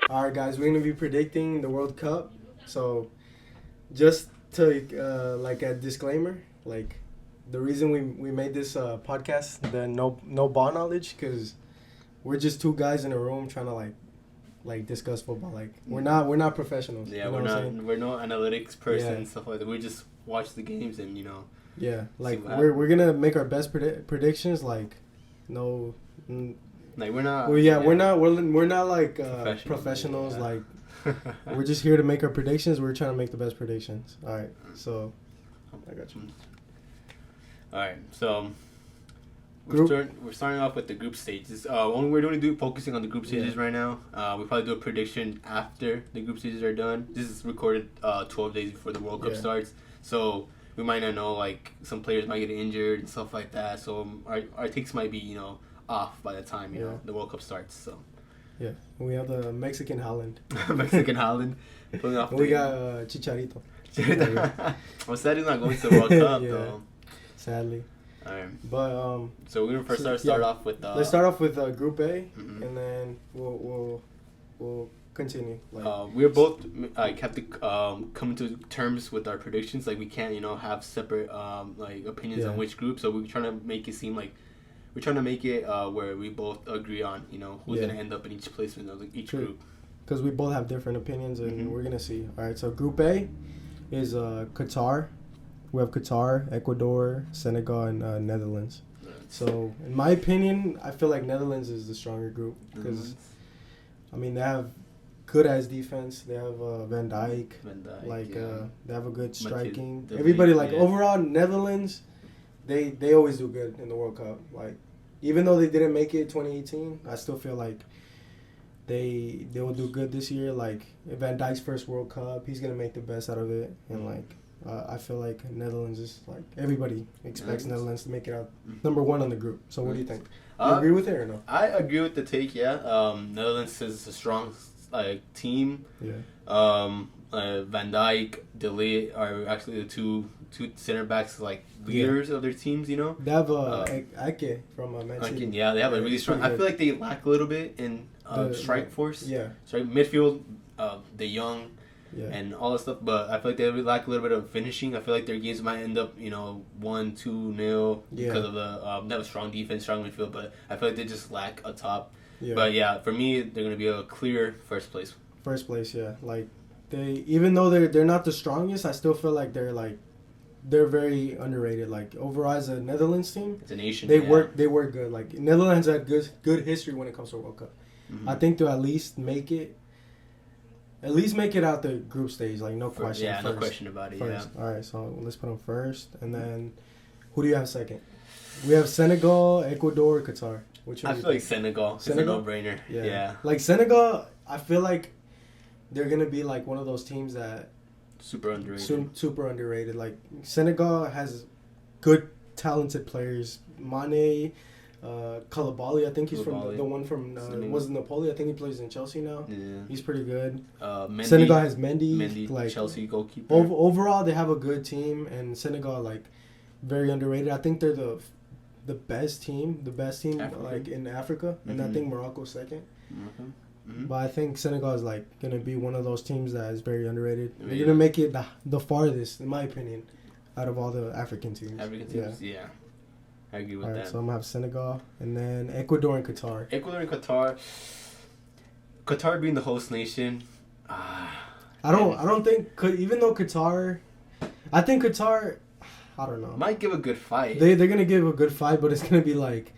All right, guys, we're gonna be predicting the World Cup. So, just to like a disclaimer, like the reason we made this podcast, the no ball knowledge, because we're just two guys in a room trying to like discuss football. Like we're not professionals. Yeah, you know we're no analytics person and Yeah. stuff like that. We just watch the games and Yeah, like what we're gonna make our best predictions. Like no. like we're not. We're not like professionals. Yeah. Like we're just here to make our predictions. We're trying to make the best predictions. All right, so I got you. All right, so Group. we're starting off with the group stages. Only we're going to do focusing on the group stages right now. We'll probably do a prediction after the group stages are done. This is recorded 12 days before the World Cup starts, so we might not know, like some players might get injured and stuff like that. So our takes might be off by the time the World Cup starts. So Yeah, we have the Mexican Holland. Mexican Holland pulling off. We got Chicharito. I'm sad he's not going to the World Cup Yeah. though. Sadly, Alright. but So we're gonna first start off with. let's start off with Group A, Mhm. and then we'll continue. Like, We're both have to come to terms with our predictions. Like we can't have separate like opinions on which group. So we're trying to make it seem like we're trying to make it where we both agree on who's gonna end up in each placement of each True. group. because we both have different opinions, and Mhm. we're gonna see. All right, so Group A is Qatar. We have Qatar, Ecuador, Senegal, and Netherlands. So, in my opinion, I feel like Netherlands is the stronger group because, I mean, they have good ass defense. They have Van Dijk. They have a good striking. the Everybody league, overall Netherlands, they always do good in the World Cup. Like, even though they didn't make it 2018, I still feel like they will do good this year. Like Van Dijk's first World Cup, he's gonna make the best out of it, and I feel like Netherlands is like everybody expects Netherlands to make it out number one on the group. So what do you think? You agree with it or no? I agree with the take. Yeah, Netherlands is a strong team. Yeah. Van Dijk, De Ligt are actually the two center backs leaders of their teams. They have Ake from Man City. They have a really strong. I feel like they lack a little bit in strike force. Yeah. Strike midfield, De Jong. Yeah. And all that stuff, but I feel like they lack a little bit of finishing. I feel like their games might end up, 1-2-0 because of the they have a strong defense, strong midfield, but I feel like they just lack a top. Yeah. But yeah, for me, they're gonna be a clear first place. First place, yeah. Like even though they're not the strongest, I still feel like they're very underrated. Like overall as a Netherlands team, It's a nation. they work good. Like Netherlands had good history when it comes to World Cup. Mm-hmm. I think they'll at least make it out the group stage, like no question. Yeah, first. no question about it. First. Yeah. All right, so let's put them first, and then who do you have second? We have Senegal, Ecuador, Qatar. Which one I do you feel like think? Senegal. Senegal? It's a no-brainer. Yeah. Yeah. Like Senegal, I feel like they're gonna be like one of those teams that Super underrated. super underrated. Like Senegal has good, talented players. Mane, Koulibaly, I think he's from Koulibaly. the one from was Napoli. I think he plays in Chelsea now. Yeah. He's pretty good. Mendy, Senegal has Mendy. Like Chelsea goalkeeper. overall, they have a good team, and Senegal very underrated. I think they're the best team Africa. in Africa, and I Mhm. think Morocco's second. Mm-hmm. But I think Senegal is gonna be one of those teams that is very underrated. Yeah. They're gonna make it the farthest, in my opinion, out of all the African teams. Yeah. I agree with All right, that. so I'm gonna have Senegal, and then Ecuador and Qatar. Ecuador and Qatar. Qatar being the host nation. I don't think even though Qatar, I think Qatar, I don't know. Might give a good fight. They're gonna give a good fight, but it's gonna be like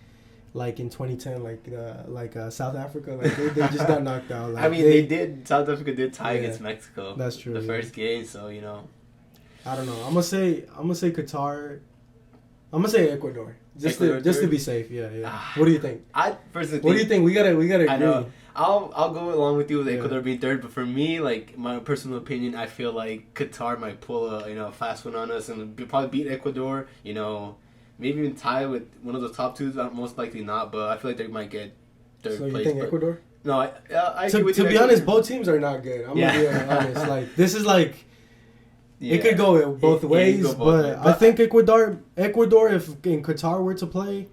in 2010, South Africa, they just got knocked out. I mean, they did. South Africa did tie Yeah, against Mexico. that's true, The yeah. first game, so I don't know. I'm gonna say Qatar. I'm gonna say Ecuador, just to be safe. Yeah. What do you think? I personally. What do you think? We gotta agree. I know. I'll go along with you with Yeah. Ecuador being third, but for me, my personal opinion, I feel like Qatar might pull a fast one on us and probably beat Ecuador. Maybe even tie with one of the top two. Most likely not, but I feel like they might get third So you place. think but- Ecuador? No, I agree with To you, be Ecuador. honest, both teams are not good. I'm gonna be honest. This is it could go both ways, but I think Ecuador, if in Qatar were to play,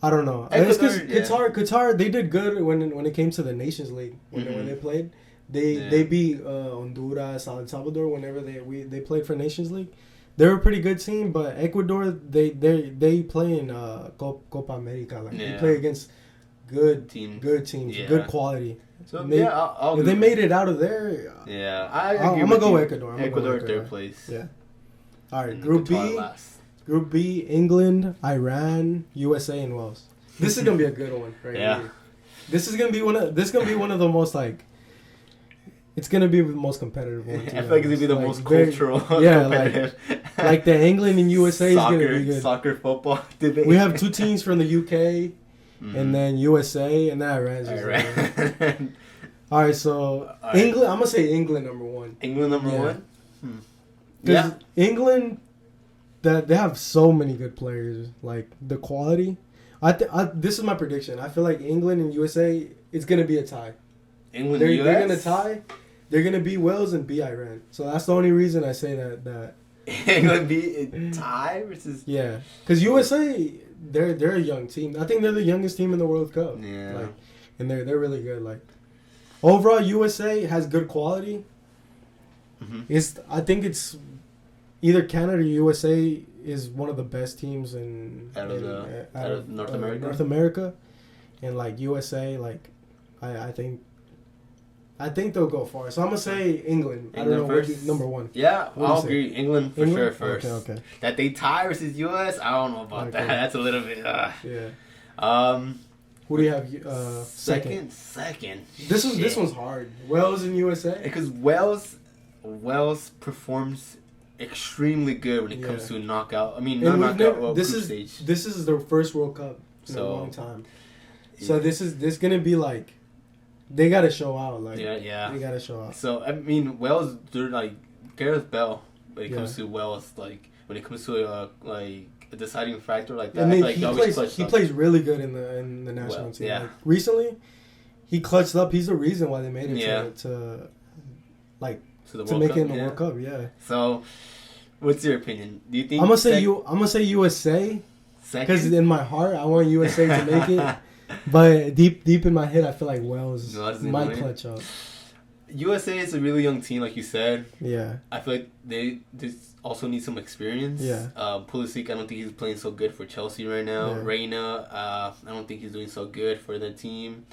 I don't know. It's because Qatar, they did good when it came to the Nations League when they played. They beat Honduras, El Salvador whenever they played for Nations League. They were a pretty good team, but Ecuador they play in Copa America. Like they play against good teams, good quality. So if they made it out of there, I'm gonna go Ecuador. Ecuador third place. Yeah. All right, Group B. Group B: England, Iran, USA, and Wales. This is gonna be a good one, right? Yeah. Here. This is gonna be one of the most like. It's gonna be the most competitive one. I feel like it's gonna be the most cultural. Competitive. like the England and USA is gonna be good. Soccer, football debate. We have two teams from the UK, and then USA, and then Iran. All right, so England. I'm gonna say England number one. England number one. Because England, that they have so many good players. Like the quality. This is my prediction. I feel like England and USA. It's gonna be a tie. England, they're gonna tie. They're gonna beat Wales and beat Iran. So that's the only reason I say that. England beat tie versus because USA they're a young team. I think they're the youngest team in the World Cup. Yeah, and they're really good. Like overall, USA has good quality. I think it's either Canada or USA is one of the best teams out of North America. North America, and like USA, like I think they'll go far. So I'm gonna say England. I don't know first. Number one. Yeah, I'll agree. England for sure first. Okay. That they tie versus US, I don't know about that. That's a little bit. Yeah. Who do you have? Second. This one's hard. Wales and USA. Because Wales performs extremely good when it comes to knockout. I mean, not knockout. Group stage. This is their first World Cup in a long time. So this gonna be like. They gotta show out, like they gotta show out. So I mean, Wales, they're like Gareth Bale. When it comes to Wales, like when it comes to like a deciding factor like that, and like he plays really good in the national team. Yeah. Like, recently, he clutched up. He's the reason why they made it to make it in the World Cup. Yeah. So, what's your opinion? Do you think I'm gonna say USA? Because in my heart, I want USA to make it. But deep in my head, I feel like Wales might clutch up. USA is a really young team, like you said. Yeah. I feel like they just also need some experience. Yeah. Pulisic, I don't think he's playing so good for Chelsea right now. Yeah. Reina, I don't think he's doing so good for the team.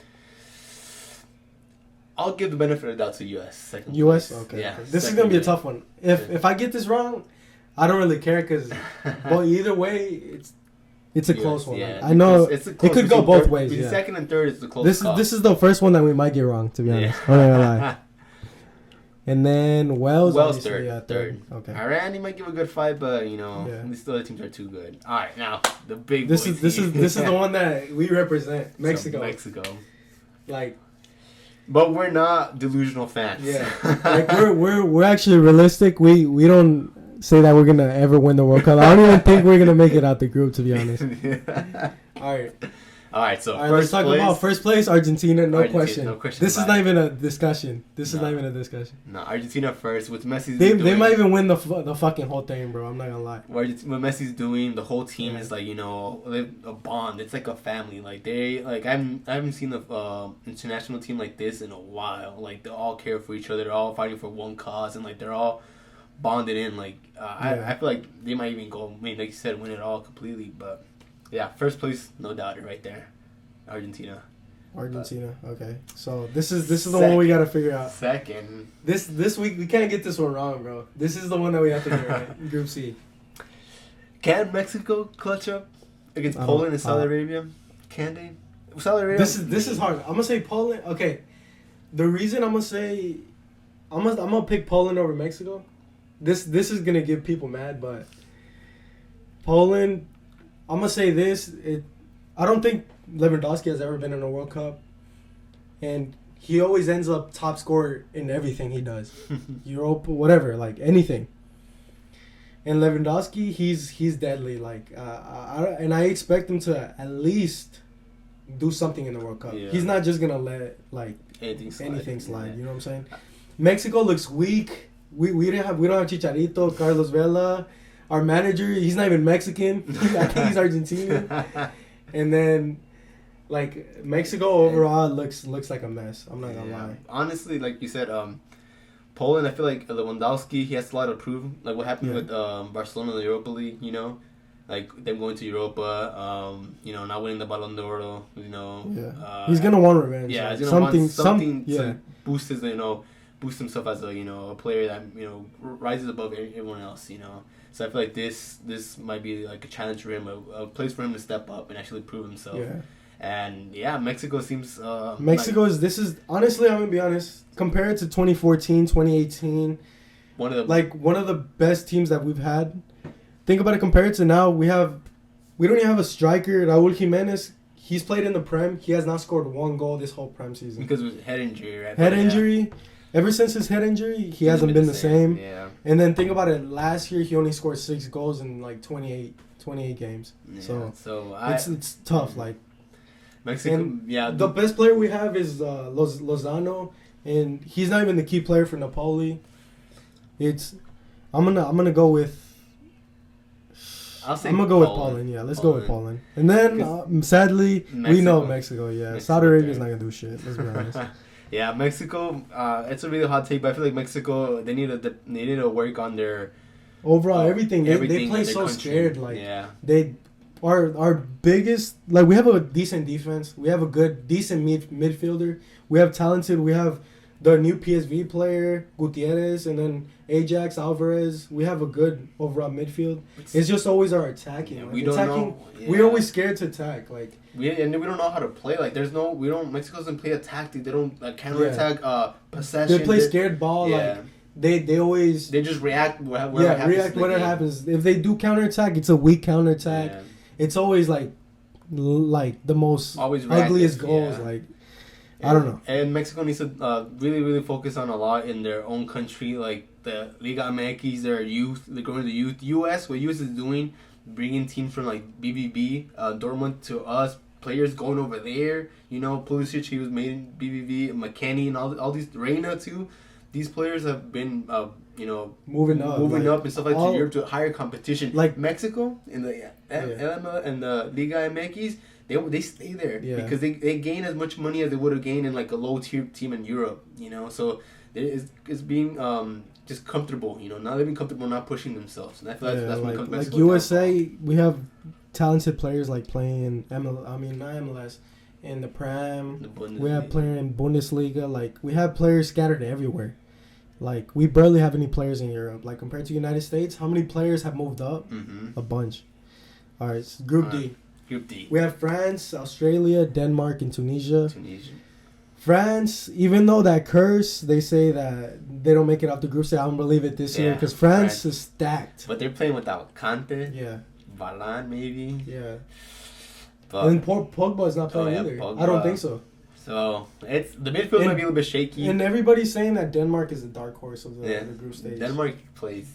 I'll give the benefit of the doubt to US. Second US? place. Okay. Yeah. This is going to be a tough one. If I get this wrong, I don't really care because either way, it's a close one. Yeah, I know it could go both ways. Yeah. Second and third is the close call. This is the first one that we might get wrong, to be honest. I'm not gonna lie. And then Wales third. Yeah, third. Okay. Iran, he might give a good fight, but these other teams are too good. All right, now the big. This is the one that we represent. Mexico. So Mexico. Like. But we're not delusional fans. Yeah. Like we're actually realistic. We don't say that we're gonna ever win the World Cup. I don't even think we're gonna make it out the group, to be honest. All right. So let's talk about first place, Argentina. No question. This is not even a discussion. No, Argentina first. With Messi, they might even win the fucking whole thing, bro. I'm not gonna lie. What Messi's doing, the whole team is like a bond. It's like a family. Like I haven't seen a international team like this in a while. Like they all care for each other. They're all fighting for one cause, and like they're all bonded in. Like I feel like they might even go. I mean, like you said, win it all completely, but. Yeah, first place, no doubt, right there, Argentina. Okay. So this is the one we gotta figure out. Second. This week we can't get this one wrong, bro. This is the one that we have to get right. Group C. Can Mexico clutch up against Poland and Saudi Arabia? Can they? Saudi Arabia. This is hard. I'm gonna say Poland. Okay. The reason I'm gonna pick Poland over Mexico. This is gonna give people mad, but Poland. I'm going to say this. I don't think Lewandowski has ever been in a World Cup. And he always ends up top scorer in everything he does. Europa, whatever, like anything. And Lewandowski, he's deadly. Like, and I expect him to at least do something in the World Cup. Yeah. He's not just going to let, like, anything slide. Yeah. You know what I'm saying? Mexico looks weak. We don't have Chicharito, Carlos Vela. Our manager, he's not even Mexican. I think he's Argentinian. And then, like, Mexico overall looks like a mess. I'm not gonna lie. Honestly, like you said, Poland, I feel like Lewandowski, he has a lot to prove. Like what happened with Barcelona in the Europa League, you know? Like them going to Europa, you know, not winning the Ballon d'Or, you know. Yeah. He's gonna want revenge. Yeah, like, he's gonna want something yeah. to boost his, you know, boost himself as a, you know, a player that, you know, rises above everyone else, you know. So I feel like this might be like a challenge for him, a place for him to step up and actually prove himself. Yeah. And yeah, Mexico seems. This is honestly, I'm gonna be honest. Compared to 2014, 2018, one of the best teams that we've had. Think about it. Compared to now, we don't even have a striker. Raúl Jiménez. He's played in the Prem. He has not scored one goal this whole Prem season because of his head injury. Right? Head injury. Ever since his head injury, he hasn't been the same. Yeah. And then think about it. Last year, he only scored 6 goals in like 28 games. Yeah. So it's tough. Like. Mexico, the best player we have is Lozano, and he's not even the key player for Napoli. I'm gonna go with. I'm gonna go with Poland. Yeah, let's go with Poland. And then sadly, we know Mexico. Yeah, Saudi Arabia's not gonna do shit. Let's be honest. Yeah, Mexico. It's a really hot take, but I feel like Mexico. They need to work on their overall everything. They play so scared. Like Our biggest, like, we have a decent defense. We have a decent midfielder. We have talented. We have the new PSV player, Gutierrez, and then Ajax, Alvarez. We have a good overall midfield. It's just always our attacking. Yeah, like, we don't know. Yeah. We're always scared to attack. Like we don't know how to play. Like Mexico doesn't play attack. They don't counter attack. Possession. They play scared ball. Yeah. Like they just react. Whatever happens. If they do counter attack, it's a weak counter attack. Yeah. It's always like the most ugliest goals. Yeah. Like I don't know. And Mexico needs to really, really focus on a lot in their own country, like the Liga MX, their youth. They're going to the youth. US, what US is doing, bringing teams from like BBB, Dortmund to us. Players going over there. You know, Pulisic, he was made in BBB, McKennie, and all these Reina too. These players have been. Moving up and stuff like to Europe to higher competition. Like Mexico in the LML and the Liga MX, they stay there because they gain as much money as they would have gained in like a low tier team in Europe. You know, so it's being just comfortable. You know, not living comfortable, not pushing themselves. And I feel that's what comes Mexico. Like USA, we have talented players like playing in not MLS. In the Prem, we have players in Bundesliga. Like we have players scattered everywhere. Like, we barely have any players in Europe. Like, compared to the United States, how many players have moved up? Mm-hmm. A bunch. All right, so Group D. Group D. We have France, Australia, Denmark, and Tunisia. France, even though that curse, they say that they don't make it out the group stage. I don't believe it this year because France is stacked. But they're playing without Kante. Yeah. Varane, maybe. Yeah. But, and Pogba is not playing either. Pogba. I don't think so. So the midfield might be a little bit shaky. And everybody's saying that Denmark is the dark horse of the group stage. Denmark plays.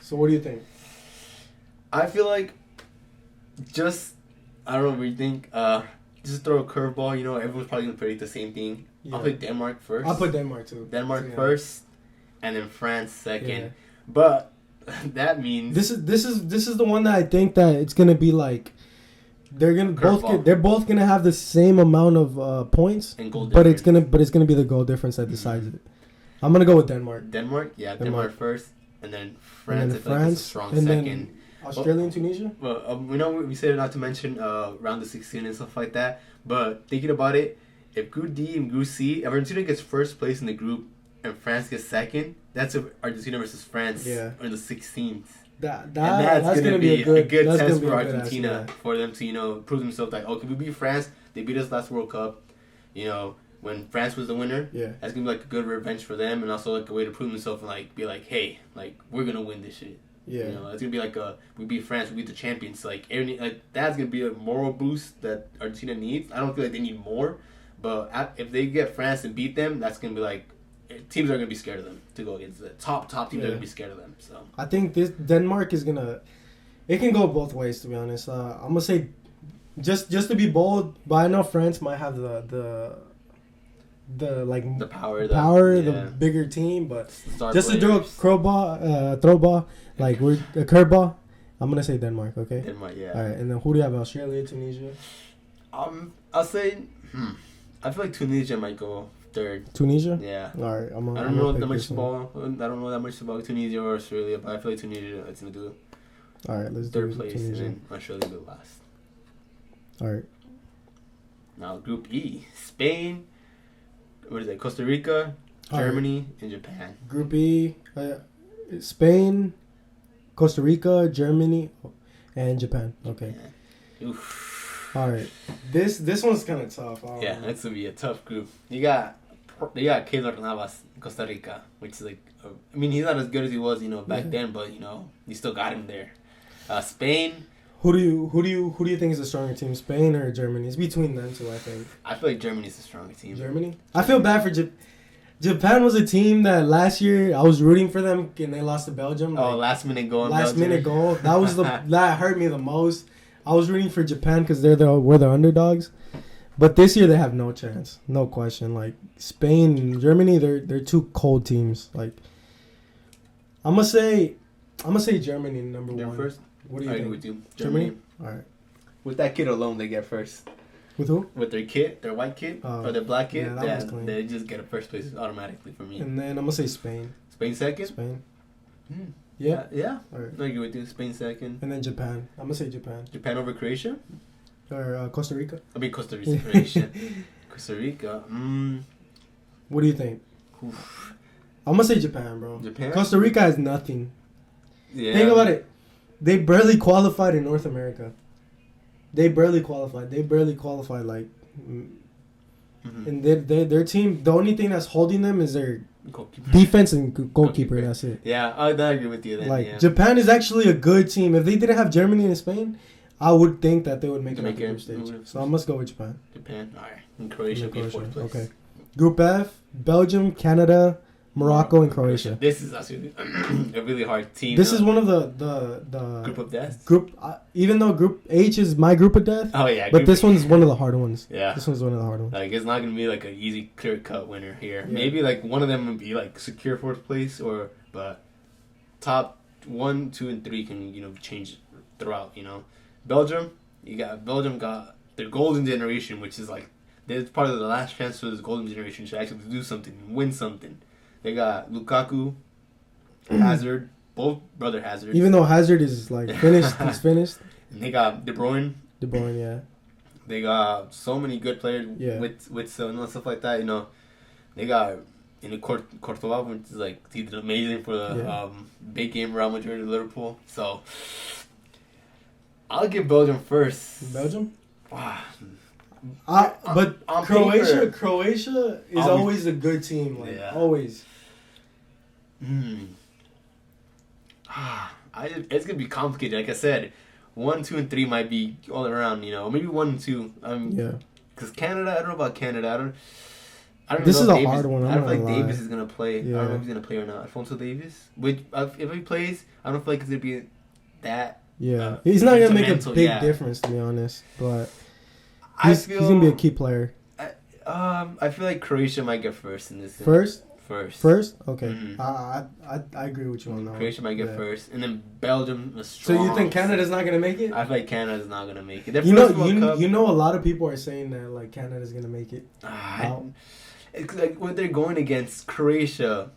So what do you think? I feel like I don't know what you think. Just throw a curveball. You know, everyone's probably gonna predict the same thing. Yeah. I'll put Denmark first. I'll put Denmark too. First, and then France second. Yeah. But that means this is the one that I think that it's gonna be like. They're both gonna have the same amount of points, and goal but it's gonna be the goal difference that decides it. I'm gonna go with Denmark. Denmark first, and then France. And then France, a strong second. Then Australia and Tunisia. Well, we said not to mention round of 16 and stuff like that. But thinking about it, if Group D and Group C, if Argentina gets first place in the group and France gets second, that's Argentina versus France in the 16th. That's gonna be a good test for Argentina for them to prove themselves like, okay, we beat France, they beat us last World Cup, when France was the winner, that's gonna be like a good revenge for them and also like a way to prove themselves and like be like, hey, like we're gonna win this shit. It's gonna be like we beat France, we beat the champions. Like that's gonna be a moral boost that Argentina needs. I don't feel like they need more, but if they get France and beat them, that's gonna be like. Teams are going to be scared of them to go against the top teams. Are going to be scared of them. So I think Denmark is gonna. It can go both ways, to be honest. I'm gonna say, just to be bold, but I know France might have the power, the bigger team. But just to do a throw ball, like we're a curveball. I'm gonna say Denmark. Okay. Denmark, yeah. All right, and then who do you have? Australia, Tunisia. I'll say. I feel like Tunisia might go third. Tunisia. Yeah. All right. I don't know that much about Tunisia or Australia, but I feel like Tunisia is gonna do. All right, let's third do place, Tunisia. and then Australia will last. All right. Now Group E: Spain. What is it? Costa Rica, Germany, and Japan. Group E: Spain, Costa Rica, Germany, and Japan. Okay. Yeah. Oof. All right. This one's kind of tough. Yeah, that's gonna be a tough group. They got Keylor Navas, Costa Rica, which is like, I mean, he's not as good as he was, back then, but you still got him there. Spain. Who do you think is a stronger team, Spain or Germany? It's between them two, I think. I feel like Germany's the stronger team. Germany? I feel bad for Japan. Was a team that last year I was rooting for them and they lost to Belgium. Last minute goal. That was that hurt me the most. I was rooting for Japan because we're the underdogs, but this year they have no chance, no question. Like Spain and Germany, they're two cold teams. Like I'm gonna say Germany number one. First. What do you think? With you. Germany. All right. With that kid alone, they get first. With who? With their kit, their white kit, or their black kit. Yeah, they just get a first place automatically for me. And then I'm gonna say Spain. Spain second. Spain. Yeah. All right. I agree with you. Spain second. And then Japan. I'm gonna say Japan. Japan over Croatia. Or Costa Rica. I mean Costa Rica. Croatia. Costa Rica. What do you think? Oof. I'm gonna say Japan, bro. Japan. Costa Rica has nothing. Yeah. Think about it. They barely qualified in North America. They barely qualified like, and their team. The only thing that's holding them is their defense and goalkeeper. That's it. Yeah, I agree with you. Then, like Japan is actually a good team. If they didn't have Germany and Spain, I would think that they would make it to the group stage. So I must go with Japan. Japan, all right. And Croatia will be fourth place. Okay. Group F: Belgium, Canada, Morocco, and Croatia. This is actually a really hard team. This is one of the group of death. Even though Group H is my group of death. Oh yeah. But this one's one of the hard ones. Yeah. This one's one of the hard ones. Like it's not gonna be like an easy clear cut winner here. Yeah. Maybe like one of them would be like secure fourth place, but top 1, 2, and 3 can change throughout. Belgium got their golden generation, which is like it's part of the last chance for this golden generation to actually do something, win something. They got Lukaku, Hazard, both brother Hazard. Even though Hazard is like finished, he's finished. And they got De Bruyne. Yeah. They got so many good players with stuff like that. They got Courtois, which is like he did amazing for the big game Real Madrid and Liverpool. So I'll give Belgium first. Belgium. Wow. But Croatia is always a good team. Always. It's gonna be complicated. Like I said, 1, 2, and 3 might be all around. Maybe 1 and 2. Because Canada, I don't know about Canada. I don't. This know is a hard one. I don't feel like Davis is gonna play. Yeah. I don't know if he's gonna play or not. Alfonso Davis. Which if he plays, I don't feel like it's gonna be that. Yeah, he's not gonna make a big difference, to be honest. But he's gonna be a key player. I feel like Croatia might get first in this. First. Okay. Mm-hmm. I agree with you on that. Croatia might get first, and then Belgium is strong. So you think Canada's not gonna make it? I feel like Canada's not gonna make it. You know, a lot of people are saying that like Canada's gonna make it. It's like when they're going against Croatia.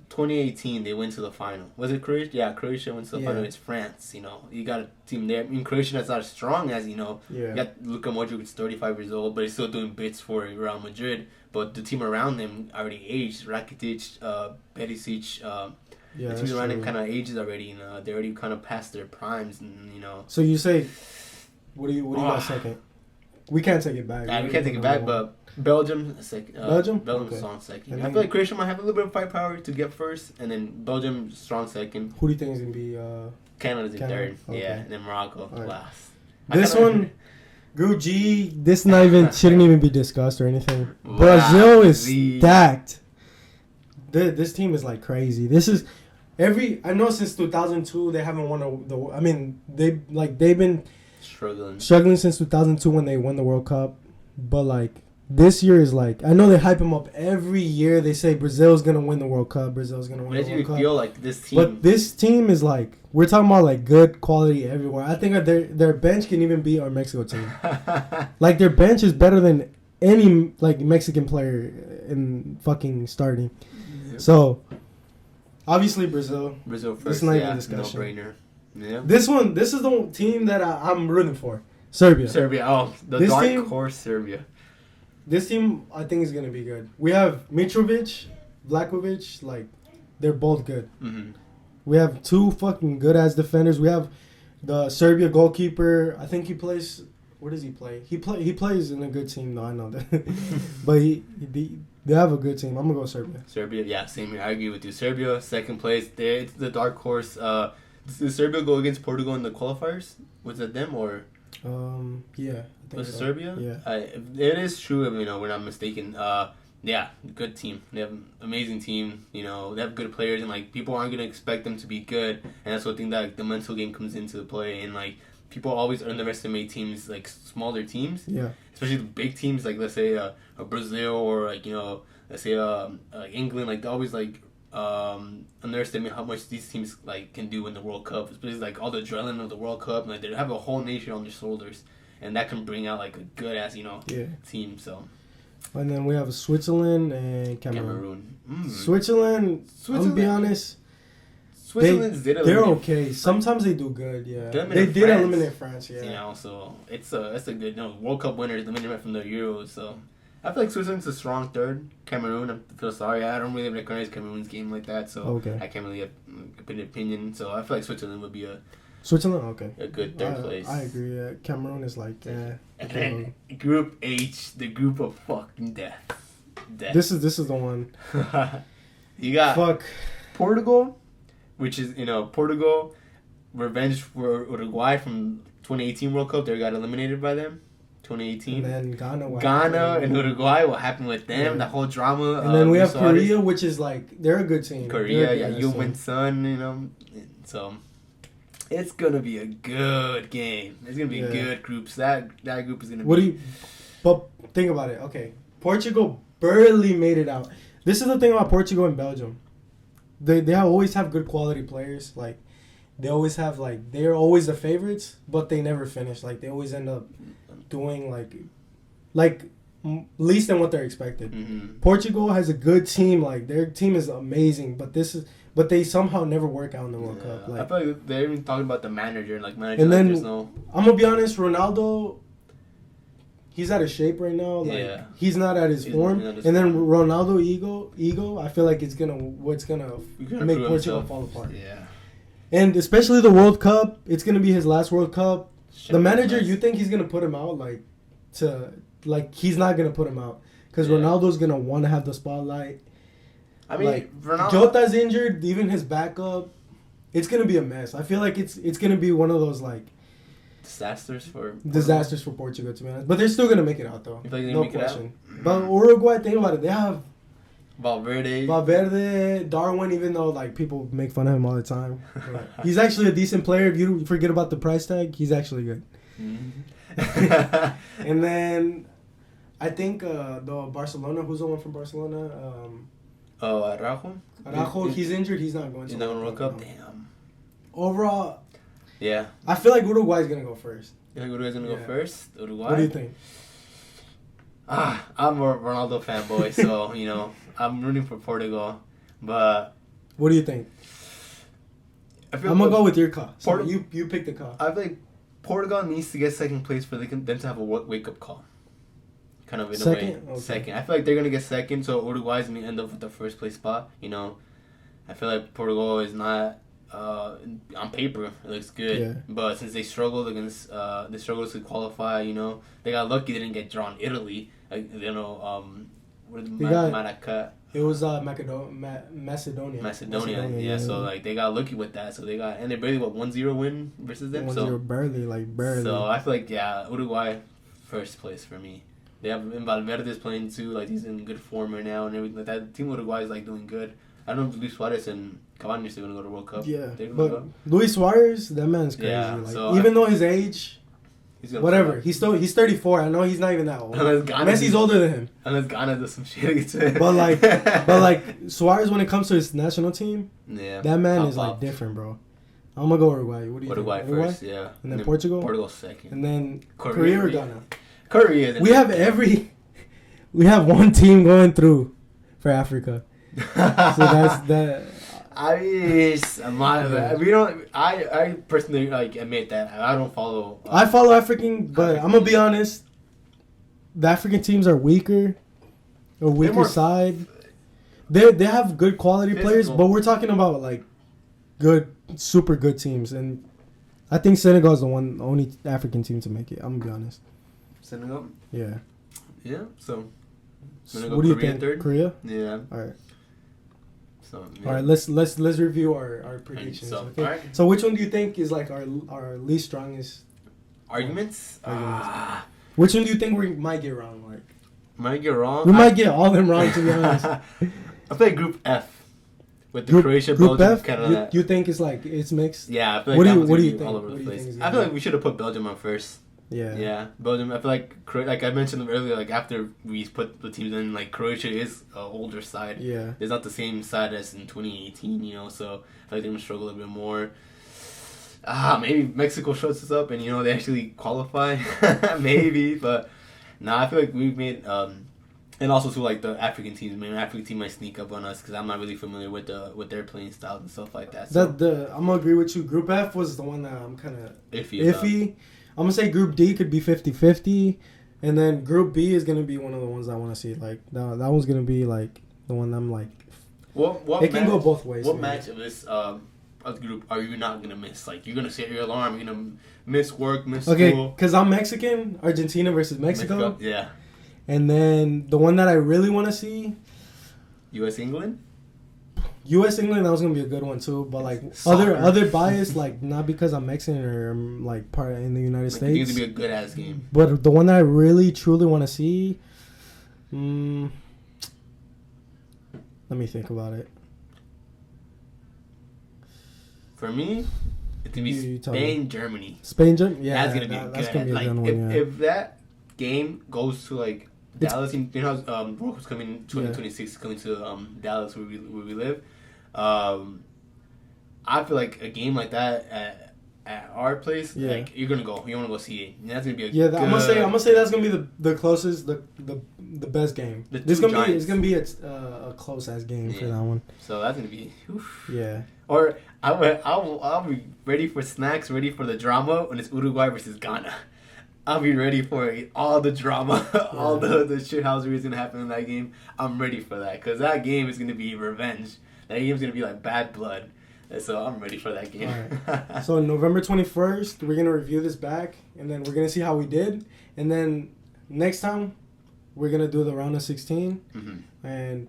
2018, they went to the final. Was it Croatia? Yeah, Croatia went to the final. It's France. You got a team there. I mean, Croatia that's not as strong as You got Luka Modric, who's 35 years old, but he's still doing bits for Real Madrid. But the team around him already aged. Rakitic, Perisic. The team around him kind of ages already. They already kind of past their primes. And So you say, what do you got second? We can't take it back. Yeah, we can't take it back, but. Belgium second. Belgium's strong second. I feel like Croatia might have a little bit of firepower to get first, and then Belgium strong second. Who do you think is gonna be? Canada's in third. Okay. Yeah, and then Morocco last. This one, Group G. This shouldn't even be discussed or anything. Wow. Brazil is stacked. This team is like crazy. This is I know since 2002 they haven't won I mean they've been struggling since 2002 when they won the World Cup, but like. this year is like, I know they hype him up every year. They say Brazil's gonna win the World Cup. Brazil's gonna win But the I World Cup. feel like this team. But this team is like, we're talking about like good quality everywhere. I think their bench can even beat our Mexico team. Like their bench is better than any like Mexican player in fucking starting. Yep. So obviously Brazil. Brazil first. This is not even yeah, a discussion. no-brainer. Yeah. This is the team that I'm rooting for. Serbia. Serbia. Oh, the This dark team- horse Serbia. This team I think is gonna be good. We have Mitrovic, Vlahovic, like they're both good. Mm-hmm. We have two fucking good ass defenders. We have the Serbia goalkeeper. I think he plays. Where does he play? He plays in a good team though. I know that, but they have a good team. I'm gonna go Serbia. Serbia, yeah, same here. I agree with you. Serbia, second place. It's the dark horse. Did Serbia go against Portugal in the qualifiers? Was it them or Yeah. I think was it so. Serbia? Yeah. It is true. We're not mistaken. Yeah, good team. They have an amazing team. They have good players, and like people aren't gonna expect them to be good, and that's what thing that like, the mental game comes into play. And like people always underestimate teams, like smaller teams, Yeah. especially the big teams, like let's say a Brazil or like let's say England. Like they always like underestimate how much these teams like can do in the World Cup, especially like all the adrenaline of the World Cup. And, like they have a whole nation on their shoulders, and that can bring out like a good ass Yeah. team. So. And then we have Switzerland and Cameroon. Switzerland. I'm gonna be honest. They're okay. Sometimes they do good. Yeah. They did eliminate France. Yeah. So it's a good World Cup winners eliminated from the Euros. So I feel like Switzerland's a strong third. Cameroon, I feel sorry. I don't really recognize Cameroon's game like that, so Okay. I can't really have an opinion. So I feel like Switzerland would be Switzerland. Okay. a good third place. I agree. Yeah. Cameroon is like. And then Group H, the group of fucking death. This is the one. You got Fuck. Portugal, which is Portugal, revenge for Uruguay from 2018 World Cup. They got eliminated by them. 2018. And then Ghana. Ghana and Uruguay. What happened with them? Yeah. The whole drama. And then we have Korea, which is like they're a good team. Korea, yeah, Yumin Sun. So it's gonna be a good game. It's gonna be a good group. So that group is gonna. But think about it. Okay, Portugal barely made it out. This is the thing about Portugal and Belgium. They always have good quality players. Like they always have they're always the favorites, but they never finish. Like they always end up doing like least than what they're expected. Mm-hmm. Portugal has a good team. Like their team is amazing, but they somehow never work out in the World Cup. Like, I feel like they're even talking about the manager. And then I'm gonna be honest, Ronaldo. He's out of shape right now. Like he's not at his form. And then Ronaldo ego. I feel like it's gonna make Portugal fall apart. Yeah. And especially the World Cup, it's gonna be his last World Cup. The manager, you think he's gonna put him out? He's not gonna put him out because Ronaldo's gonna want to have the spotlight. I mean, Ronaldo. Jota's injured. Even his backup, it's gonna be a mess. I feel like it's gonna be one of those disasters for Portugal, to be honest. But they're still gonna make it out though. You think No question. But Uruguay, think about it. They have Valverde, Darwin. Even though people make fun of him all the time, he's actually a decent player. If you forget about the price tag, he's actually good. Mm-hmm. And then I think the Barcelona. Who's the one from Barcelona? Araujo. He's injured. He's not going to the World Cup. Damn. Overall. Yeah. I feel like Uruguay's gonna go first. You think Uruguay's gonna go first? Uruguay. What do you think? I'm a Ronaldo fanboy, so I'm rooting for Portugal. But what do you think? I'm gonna go with your call. So you pick the call. I think Portugal needs to get second place for them to have a wake up call. Kind of in a way. Okay. Second. I feel like they're gonna get second, so Uruguay's gonna end up with the first place spot. I feel like Portugal is not. On paper, it looks good, but since they struggled to qualify, they got lucky they didn't get drawn. Italy, what is Maraca? It was Macedonia. Yeah. So they got lucky with that. And they barely 1-0 win versus them. 1-0 barely. So I feel like Uruguay first place for me. They have Valverde's playing too. He's in good form right now and everything like that. Team Uruguay is doing good. I don't know if Luis Suarez and Cavani are still going to go to World Cup. Yeah, but Luis Suarez, that man's crazy. Yeah, even though his age, Whatever. He's 34. I know he's not even that old. Messi's older than him. Unless Ghana does some shit to him. But like Suarez, when it comes to his national team, yeah, that man is like different, bro. I'm gonna go Uruguay. What do you think? Uruguay first, yeah. And then Portugal. Portugal second. And then Korea or Ghana. Korea. We have one team going through for Africa. So that's that. I mean, we don't. I personally admit that I don't follow. I follow African, but I'm gonna be honest. The African teams are weaker, side. They have good quality players, but we're talking about like good, super good teams, and I think Senegal is the only African team to make it. I'm gonna be honest. Senegal. Yeah. Yeah. So. What do you think? Third? Korea. Yeah. All right. So, yeah. All right, let's review our predictions. Okay. All right. So which one do you think is like our least strongest arguments? Which one do you think we might get wrong? Like might get wrong. We might get all of them wrong, to be honest. I play Group F with the Croatia, Belgium, Canada. You think it's mixed? Yeah, I feel like what do you think? All over the place. I feel like we should have put Belgium on first. Yeah. Yeah, Belgium. I feel like I mentioned earlier. Like after we put the teams in, like Croatia is an older side. Yeah. It's not the same side as in 2018. You know, so I feel like they're gonna struggle a bit more. Maybe Mexico shuts us up and they actually qualify. Maybe, but I feel like we've made and also too like the African teams. Maybe African team might sneak up on us because I'm not really familiar with their playing styles and stuff like that. So. I'm gonna agree with you. Group F was the one that I'm kind of iffy. I'm going to say Group D could be 50-50. And then Group B is going to be one of the ones I want to see. Like, that one's going to be, like, the one I'm, like... It can go both ways. What match of this group are you not going to miss? Like, you're going to set your alarm. You're going to miss work, miss school. Okay, because I'm Mexican. Argentina versus Mexico. Yeah. And then the one that I really want to see... U.S.-England? U.S.-England, that was going to be a good one, too. But, like, other bias, like, not because I'm Mexican or I'm, like, part in the United States. It's going to be a good-ass game. But the one that I really, truly want to see... let me think about it. For me, it's going to be Spain-Germany. Spain-Germany? Yeah, that's going to be good. That's going to be a good one, if that game goes to, like... Dallas, you know how World Cup's coming 2026 coming to Dallas where we live. I feel like a game like that at our place, like you're gonna go, you want to go see it. And that's gonna be a good... I'm gonna say that's gonna be the closest, the best game. It's gonna be a close ass game for that one. So that's gonna be yeah. Or I'll be ready for snacks, ready for the drama when it's Uruguay versus Ghana. I'll be ready for it. All the drama, all the shithousery is going to happen in that game. I'm ready for that because that game is going to be revenge. That game's going to be like bad blood. And so I'm ready for that game. Right. So November 21st, we're going to review this back, and then we're going to see how we did. And then next time, we're going to do the round of 16. Mm-hmm. And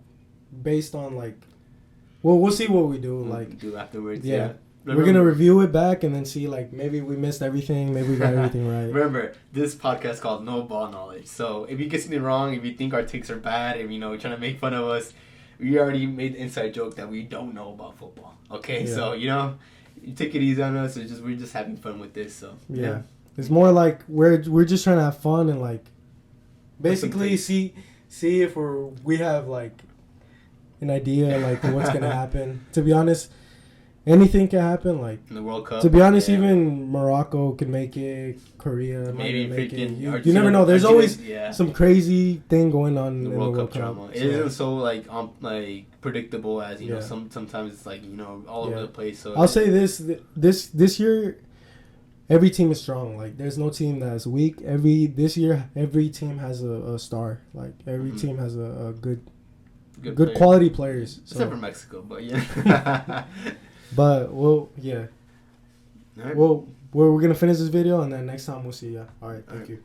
based on, like, we'll see what we do. Do afterwards, yeah. We're going to review it back and then see, like, maybe we missed everything. Maybe we got everything right. Remember, this podcast is called No Ball Knowledge. So if you get something wrong, if you think our takes are bad, if, trying to make fun of us, we already made the inside joke that we don't know about football. Okay? Yeah. So, you take it easy on us. We're just having fun with this. So yeah. It's more like we're just trying to have fun and, like, basically see if we have, like, an idea, like, what's going to happen. To be honest... Anything can happen, like in the World Cup. To be honest, even Morocco can make it. Korea maybe make it. You never know. There's always some crazy thing going on in the World Cup drama. It isn't so like predictable as you know. Sometimes it's like all over the place. So I'll say this year, every team is strong. Like there's no team that's weak. This year every team has a star. Like every team has a good quality players. Except for Mexico, but yeah. But yeah. All right. Well, we're gonna finish this video and then next time we'll see ya. All right, thank you.